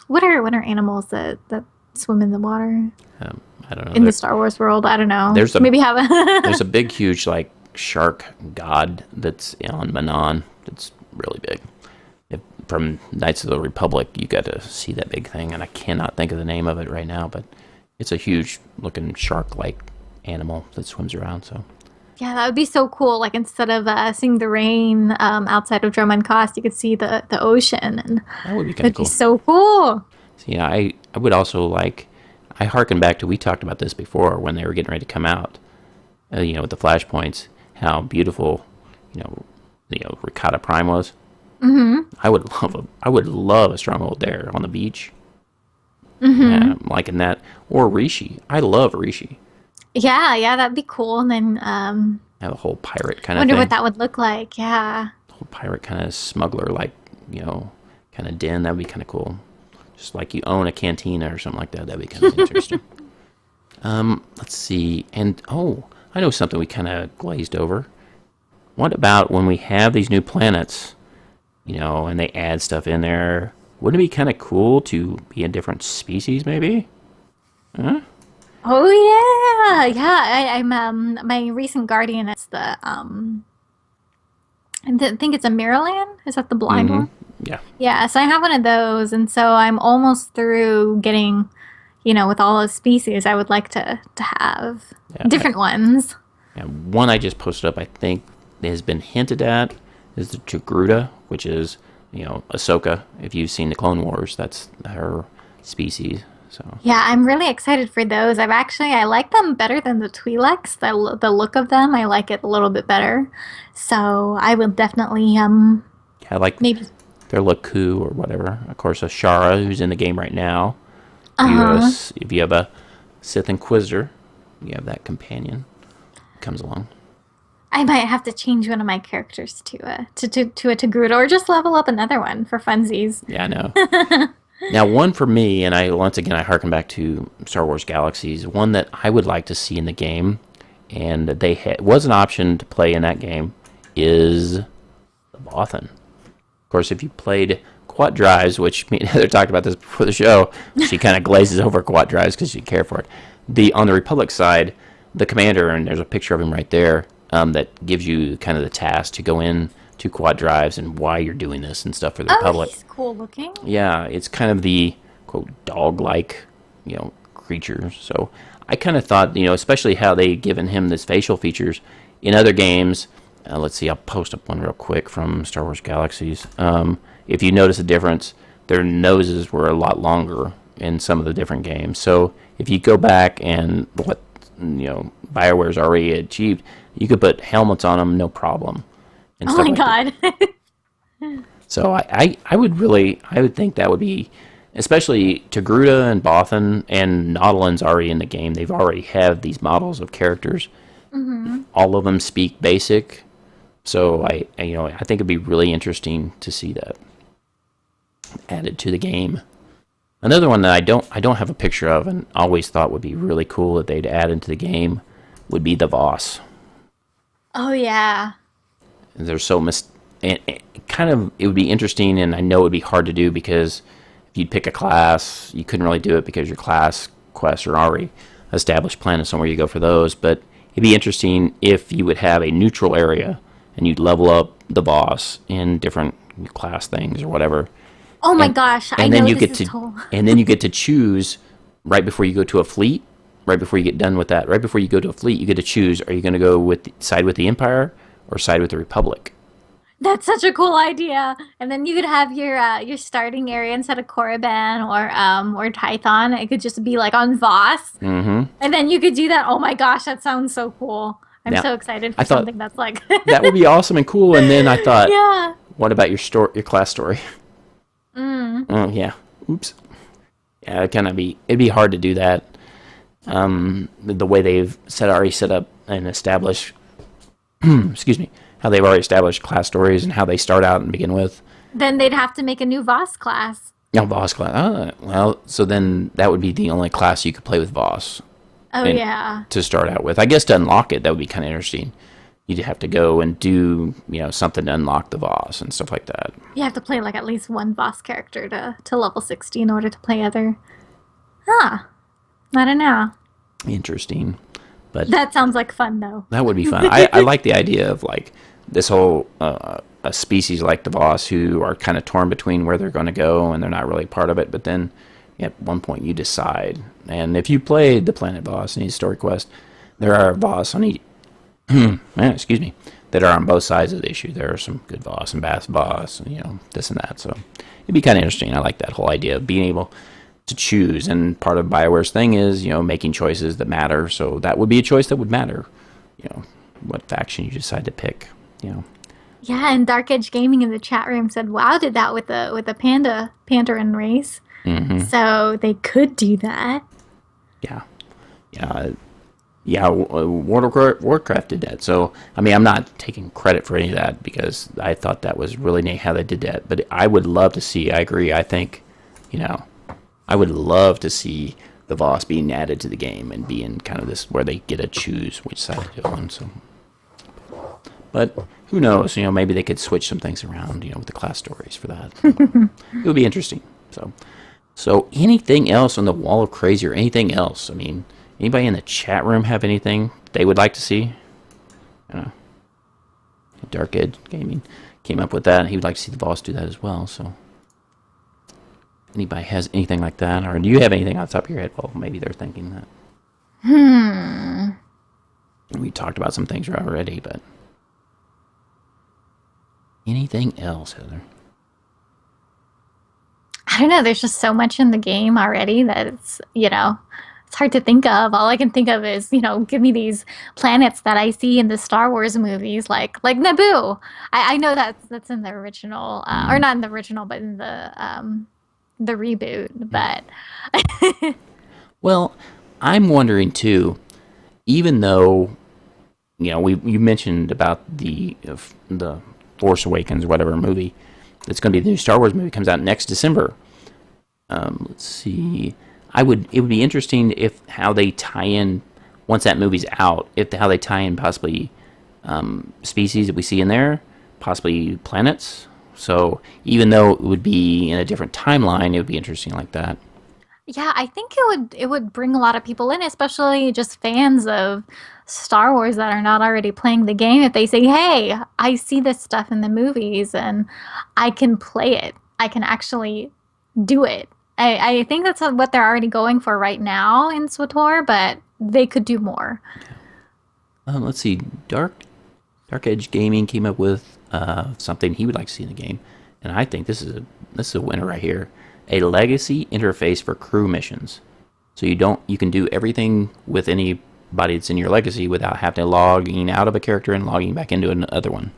what are animals that swim in the water. I don't know. In the Star Wars world, I don't know. There's there's a big, huge like shark god that's on Manon. That's really big. From Knights of the Republic, you got to see that big thing, and I cannot think of the name of it right now, but it's a huge looking shark-like animal that swims around. So yeah, that would be so cool. Like instead of seeing the rain outside of Drummond Cost, you could see the ocean, and that would be kind of cool. Be so cool. So, yeah, I would also like. I harken back to, we talked about this before when they were getting ready to come out. With the flashpoints, how beautiful, Ricotta Prime was. Mm-hmm. I would love a stronghold there on the beach. Mm-hmm. Yeah, I'm liking that. Or Rishi. I love Rishi. Yeah, that'd be cool. And then have a whole pirate kind of thing. Wonder what that would look like. Yeah. Whole pirate kind of smuggler, like kind of den. That would be kind of cool. Just like you own a cantina or something like that. That'd be kind of interesting. Let's see. And I know something we kind of glazed over. What about when we have these new planets, and they add stuff in there? Wouldn't it be kind of cool to be a different species, maybe? Huh? Oh yeah. I'm my recent guardian is the I think it's a Mirrorland. Is that the blind one? Yeah. Yeah. So I have one of those, and so I'm almost through getting with all those species, I would like to have different ones. Yeah, one I just posted up, I think, has been hinted at is the Togruta, which is, Ahsoka. If you've seen the Clone Wars, that's her species. So Yeah, I'm really excited for those. I like them better than the Twi'leks. The look of them, I like it a little bit better. So I will definitely I like maybe. their Laku or whatever. Of course, Ashara, who's in the game right now. If you have a Sith Inquisitor, you have that companion comes along. I might have to change one of my characters to a Togruta, or just level up another one for funsies. Yeah, I know. Now, one for me, and I harken back to Star Wars Galaxies, one that I would like to see in the game, and was an option to play in that game, is the Bothan. Of course, if you played Quat Drives, which me and Heather talked about this before the show, she kind of glazes over Quat Drives because she cared for it. On the Republic side, the commander, and there's a picture of him right there, that gives you kind of the task to go in to Quad Drives and why you're doing this and stuff for the Republic. He's cool looking. Yeah, it's kind of the quote dog-like, creature. So I kind of thought, especially how they given him this facial features in other games. Let's see, I'll post up one real quick from Star Wars Galaxies. If you notice a difference, their noses were a lot longer in some of the different games. So if you go back and what BioWare's already achieved, you could put helmets on them, no problem. Oh my god. So I would think that would be, especially Togruta and Bothan and Nautilin's already in the game. They've already have these models of characters. Mm-hmm. All of them speak basic. So I think it'd be really interesting to see that added to the game. Another one that I don't have a picture of and always thought would be really cool that they'd add into the game would be the Voss. Oh yeah. They're so it would be interesting, and I know it would be hard to do because if you'd pick a class, you couldn't really do it because your class quests are already established plan of somewhere you go for those. But it'd be interesting if you would have a neutral area and you'd level up the boss in different class things or whatever. Oh my gosh! And then you get to choose right before you go to a fleet. Right before you get done with that, right before you go to a fleet, you get to choose: are you going to go side with the Empire or side with the Republic? That's such a cool idea. And then you could have your starting area instead of Korriban or Tython. It could just be like on Voss. Mm-hmm. And then you could do that. Oh my gosh, that sounds so cool. I'm so excited for something that's like that would be awesome and cool. And then I thought, yeah. What about your class story? Oh yeah. Oops. Yeah, it'd be hard to do that. The way they've already set up and established excuse me, how they've already established class stories and how they start out and begin with. Then they'd have to make a new Voss class. No, Voss class. Well, so then that would be the only class you could play with Voss. Oh, yeah. To start out with. I guess to unlock it, that would be kind of interesting. You'd have to go and do, something to unlock the Voss and stuff like that. You have to play like at least one Voss character to level 60 in order to play other. I don't know. Interesting. But that sounds like fun, though. That would be fun. I like the idea of like this whole a species like the Voss who are kind of torn between where they're going to go and they're not really part of it. But then at one point you decide. And if you played the Planet Voss in each story quest, there are Voss on each. Excuse me. That are on both sides of the issue. There are some good Voss and bad Voss, and this and that. So it'd be kind of interesting. I like that whole idea of being able to choose, and part of BioWare's thing is making choices that matter. So that would be a choice that would matter. What faction you decide to pick. Yeah, and Dark Edge Gaming in the chat room said, "Wow, did that with the Pandarin race." Mm-hmm. So they could do that. Yeah. World of Warcraft did that. So I mean, I'm not taking credit for any of that because I thought that was really neat how they did that. But I would love to see. I agree. I think, I would love to see the Voss being added to the game and being kind of this where they get to choose which side to go on. So, but who knows? Maybe they could switch some things around. With the class stories for that. It would be interesting. So anything else on the Wall of Crazy or anything else? I mean, anybody in the chat room have anything they would like to see? Dark Edge Gaming came up with that. He would like to see the Voss do that as well. So anybody has anything like that, or do you have anything on the top of your head? Well, maybe they're thinking that. We talked about some things already, but anything else, Heather? I don't know. There's just so much in the game already that it's hard to think of. All I can think of is, give me these planets that I see in the Star Wars movies, like Naboo. I know that's in the original, or not in the original, but in the reboot. But well, I'm wondering too. Even though, you mentioned about the Force Awakens or whatever movie, it's going to be the new Star Wars movie, comes out next December. Let's see. It would be interesting if how they tie in once that movie's out. How they tie in possibly species that we see in there, possibly planets. So even though it would be in a different timeline, it would be interesting like that. yeah, I think it would bring a lot of people in, especially just fans of Star Wars that are not already playing the game. If they say, "Hey, I see this stuff in the movies and I can play it. I can actually do it." I think that's what they're already going for right now in SWTOR, but they could do more. Let's see. Dark Edge Gaming came up with something he would like to see in the game, and I think this is a winner right here. A legacy interface for crew missions. So you can do everything with anybody that's in your legacy without having to logging out of a character and logging back into another one.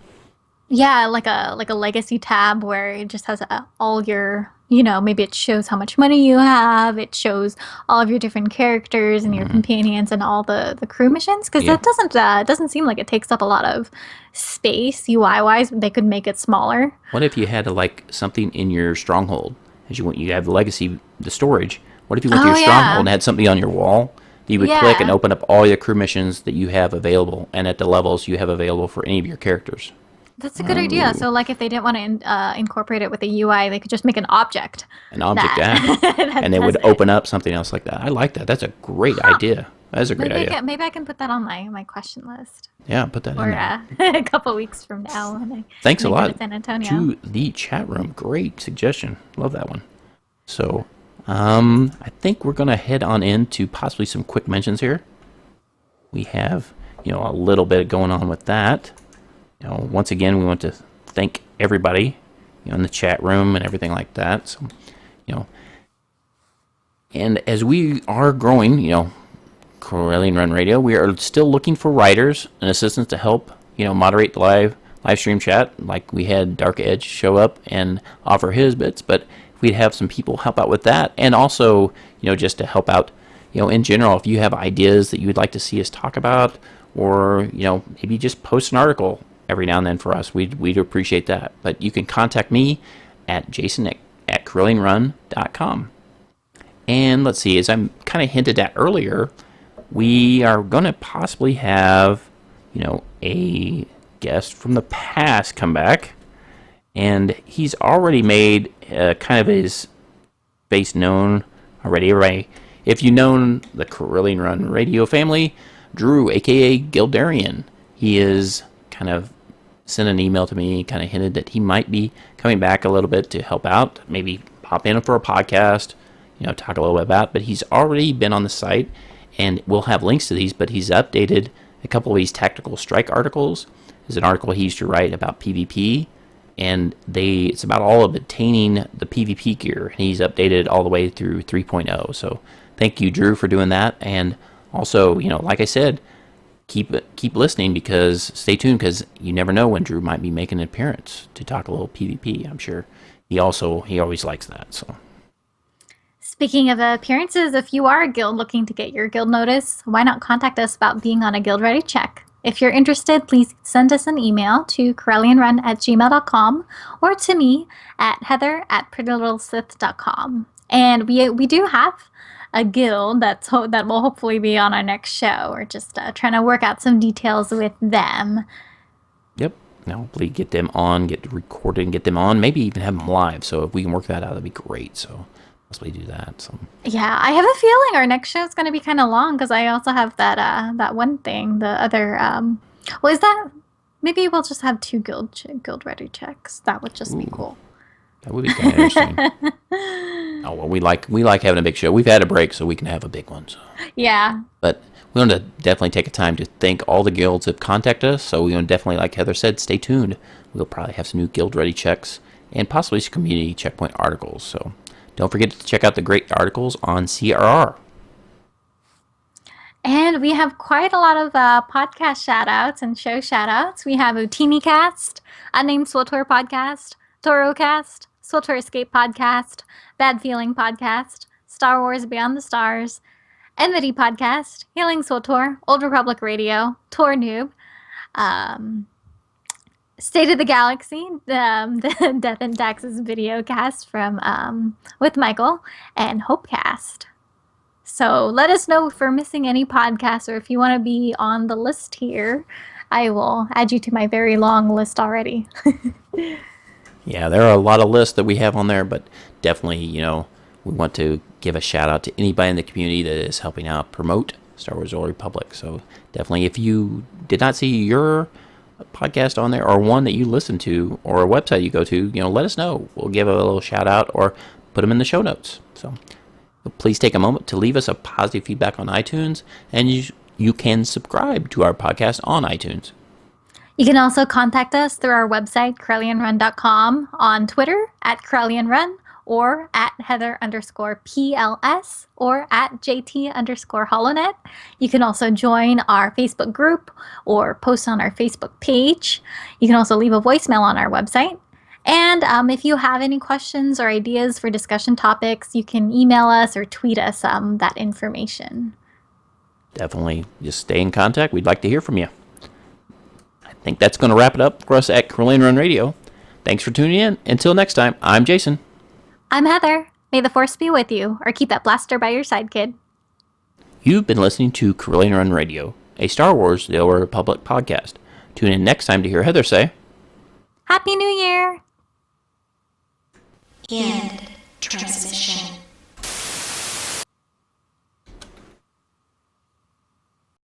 Yeah, like a legacy tab where it just has all your, maybe it shows how much money you have. It shows all of your different characters and your companions and all the crew missions. Because that doesn't seem like it takes up a lot of space UI wise. They could make it smaller. What if you had something in your stronghold? As you have the legacy, the storage. What if you went to your stronghold and had something on your wall that you would click and open up all your crew missions that you have available, and at the levels you have available for any of your characters? That's a good idea. So, like, if they didn't want to incorporate it with a UI, they could just make an object. And they would open up something else like that. I like that. That's a great idea. That's a great idea. Maybe I can put that on my question list. Yeah, put that in there. A couple weeks from now. Thanks a lot San Antonio. to the chat room. Great suggestion. Love that one. So, I think we're going to head on into possibly some quick mentions here. We have, a little bit going on with that. Once again, we want to thank everybody, in the chat room and everything like that. So, and as we are growing, Corellian Run Radio, we are still looking for writers and assistants to help, moderate the live stream chat. Like we had Dark Edge show up and offer his bits, but if we'd have some people help out with that, and also, just to help out, in general, if you have ideas that you would like to see us talk about, or, maybe just post an article every now and then for us, we'd appreciate that. But you can contact me at jason@corellianrun.com. And let's see, as I kind of hinted at earlier, we are going to possibly have, a guest from the past come back. And he's already made kind of his face known already. Everybody, if you've known the Corellian Run Radio family, Drew, a.k.a. Gildarian, he is kind of sent an email to me, kind of hinted that he might be coming back a little bit to help out, maybe pop in for a podcast, talk a little bit about. But he's already been on the site, and we'll have links to these, but he's updated a couple of these tactical strike articles. There's an article he used to write about PvP, and it's about all of obtaining the PvP gear, and he's updated all the way through 3.0. So thank you, Drew, for doing that. And also, like I said, keep listening, because stay tuned, because you never know when Drew might be making an appearance to talk a little PvP. I'm sure he always likes that. So speaking of appearances, if you are a guild looking to get your guild notice, why not contact us about being on a guild ready check? If you're interested, please send us an email to corellianrun@gmail.com or to me at heather@prettylittlesith.com. And we do have a guild that will hopefully be on our next show. We're just trying to work out some details with them. Yep. Now, hopefully get them on, get recorded, and get them on. Maybe even have them live. So if we can work that out, that'd be great. So possibly do that. So yeah, I have a feeling our next show is going to be kind of long, because I also have that one thing. The other is that maybe we'll just have 2 guild ready checks. That would just be cool. That would be kind of interesting. Oh well, we like having a big show. We've had a break, so we can have a big one. So. Yeah. But we want to definitely take a time to thank all the guilds that contact us. So we want to definitely, like Heather said, stay tuned. We'll probably have some new guild-ready checks and possibly some community checkpoint articles. So don't forget to check out the great articles on CRR. And we have quite a lot of podcast shout-outs and show shout-outs. We have Utini Cast, Unnamed SWTOR Podcast, Toro Cast, SWTOR Escape Podcast, Bad Feeling Podcast, Star Wars Beyond the Stars, Enmity Podcast, Healing SWTOR, Old Republic Radio, Tor Noob, State of the Galaxy, the Death and Taxes video cast from with Michael, and Hopecast. So let us know if we're missing any podcasts or if you want to be on the list here. I will add you to my very long list already. Yeah, there are a lot of lists that we have on there, but definitely, we want to give a shout out to anybody in the community that is helping out promote Star Wars: The Old Republic. So definitely, if you did not see your podcast on there or one that you listen to or a website you go to, let us know. We'll give a little shout out or put them in the show notes. So please take a moment to leave us a positive feedback on iTunes, and you can subscribe to our podcast on iTunes. You can also contact us through our website, CorellianRun.com, on Twitter at CorellianRun, or at Heather_PLS, or at JT_HoloNet. You can also join our Facebook group or post on our Facebook page. You can also leave a voicemail on our website. And if you have any questions or ideas for discussion topics, you can email us or tweet us that information. Definitely just stay in contact. We'd like to hear from you. I think that's going to wrap it up for us at Corellian Run Radio. Thanks for tuning in. Until next time, I'm Jason. I'm Heather. May the Force be with you, or keep that blaster by your side, kid. You've been listening to Corellian Run Radio, a Star Wars: The Old Republic podcast. Tune in next time to hear Heather say, Happy New Year! End transmission.